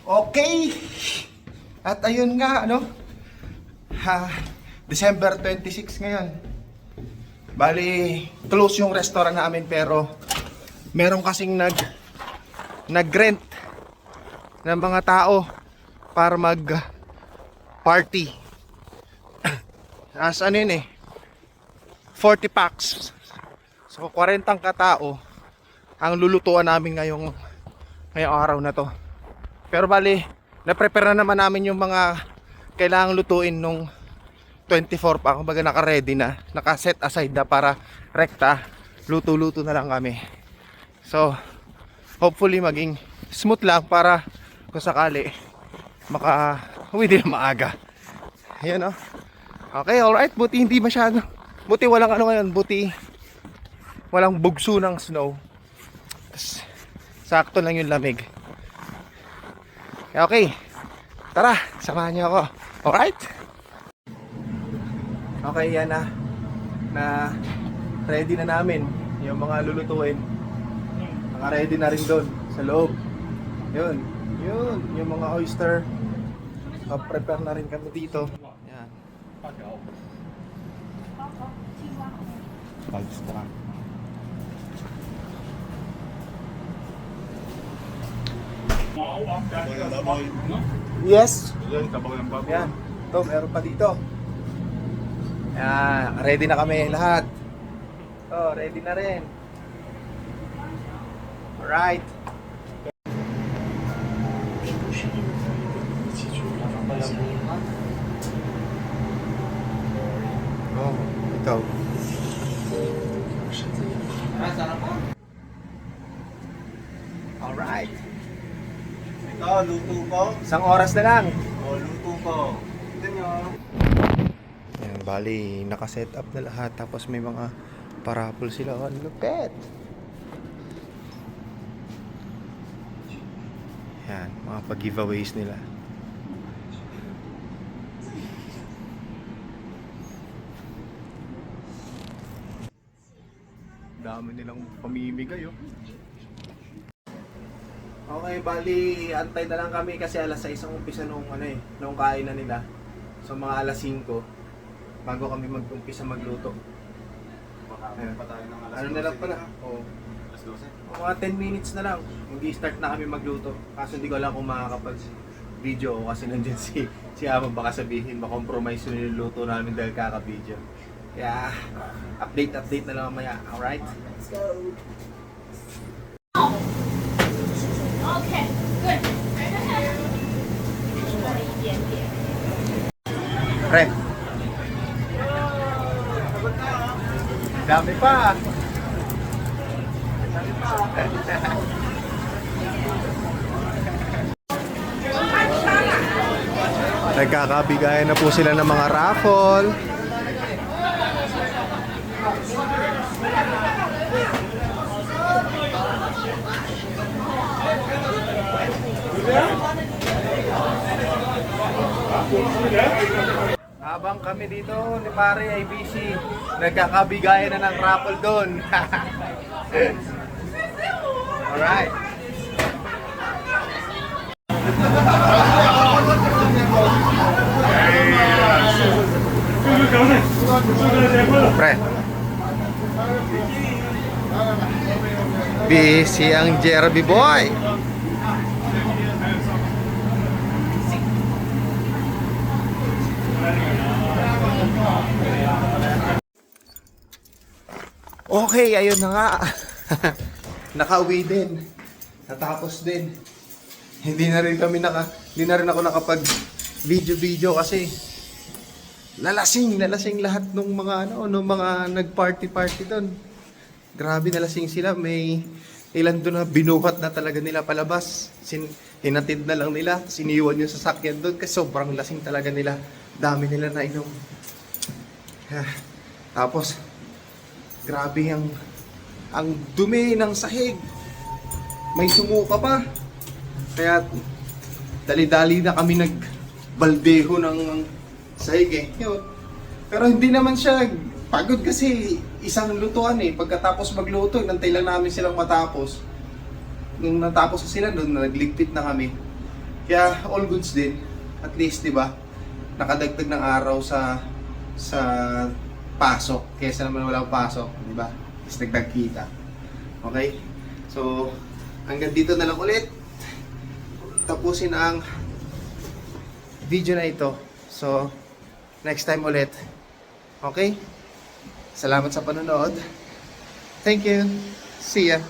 Okay. At ayun nga, ano? December 26 ngayon. Bali, close yung restaurant namin pero meron kasing nag-rent ng mga tao para mag-party. As ano yun 40 packs. So 40 katao ang lulutuan namin ngayong araw na to. Pero bali, na-prepare na naman namin yung mga kailangang lutuin nung 24 pa. Kumbaga naka-ready na, naka-set aside na para rekta. Luto-luto na lang kami. So, hopefully maging smooth lang para kung sakali uwi din na maaga. Ayan o. Okay, alright. Buti hindi masyado. Buti walang ano ngayon. Buti walang bugso ng snow. Tas, sakto lang yung lamig. Okay. Tara, samahan niyo ako. Alright? Okay, yan na ready na namin yung mga lulutuin. Naka-ready na rin doon sa loob. Yun, yung mga oyster. Prepare na rin kami dito. Yan. Pag-strap. Yes. Yan. Ito, meron pa dito. Yan, ready na kami lahat. Oh, ready na rin. Alright. Oh, ikaw. Alright. Ito, luto ko. Isang oras na lang. O, luto ko. Ito nyo. Yan, bali, naka-set up na lahat. Tapos may mga parapol sila. Oh, lupet. Yan, mga pag-giveaways nila. Dami nilang pamimigay, oh. Okay, bali, antay na lang kami kasi alas 6 ang umpisa nung kainan nila. So mga alas 5 bago kami mag-umpisa magluto. Makakain pa tayo ng alas 12. Ano na lang pala? Oo. Alas 12? Mga 10 minutes na lang. Mag-i-start na kami magluto. Kaso hindi ko alam kung makakapag-video ako kasi nandiyan si Amo, baka sabihin makompromise yung luto namin dahil kaka-video. Kaya update na lang mamaya. Alright? Let's go! Okay, good. Pre. Dami pa. Nagkakabigayan na po sila ng mga raffle. Habang kami dito ni pare ay busy, nagkakabigayan na ng raffle doon. Alright. Pre. Busy ang Jerby boy. Okay, ayun na nga. Nakauwi din. Natapos din. Hindi na rin ako nakapag video kasi lalasing lahat nung mga nag-party doon. Grabe, nalasing sila. May ilan doon na binuhat na talaga nila palabas. Hinatid na lang nila. Siniwan yung sasakyan doon kasi sobrang lasing talaga nila. Dami nila na inom. Tapos grabe ang dumi ng sahig. May sumuka pa. Kaya dali-dali na kami nagbaldeho ng sahig Yun. Pero hindi naman siya pagod kasi isang lutuan Pagkatapos magluto, nantay lang namin silang matapos. Nung natapos sila doon, nagligpit na kami. Kaya all goods din. At least, di ba? Nakadagdag ng araw sa pasok. Kesa naman walang pasok, di ba? Mas dagdag kita. Okay? So, hanggang dito na lang ulit. Tapusin ang video na ito. So, next time ulit. Okay? Salamat sa panonood. Thank you. See ya.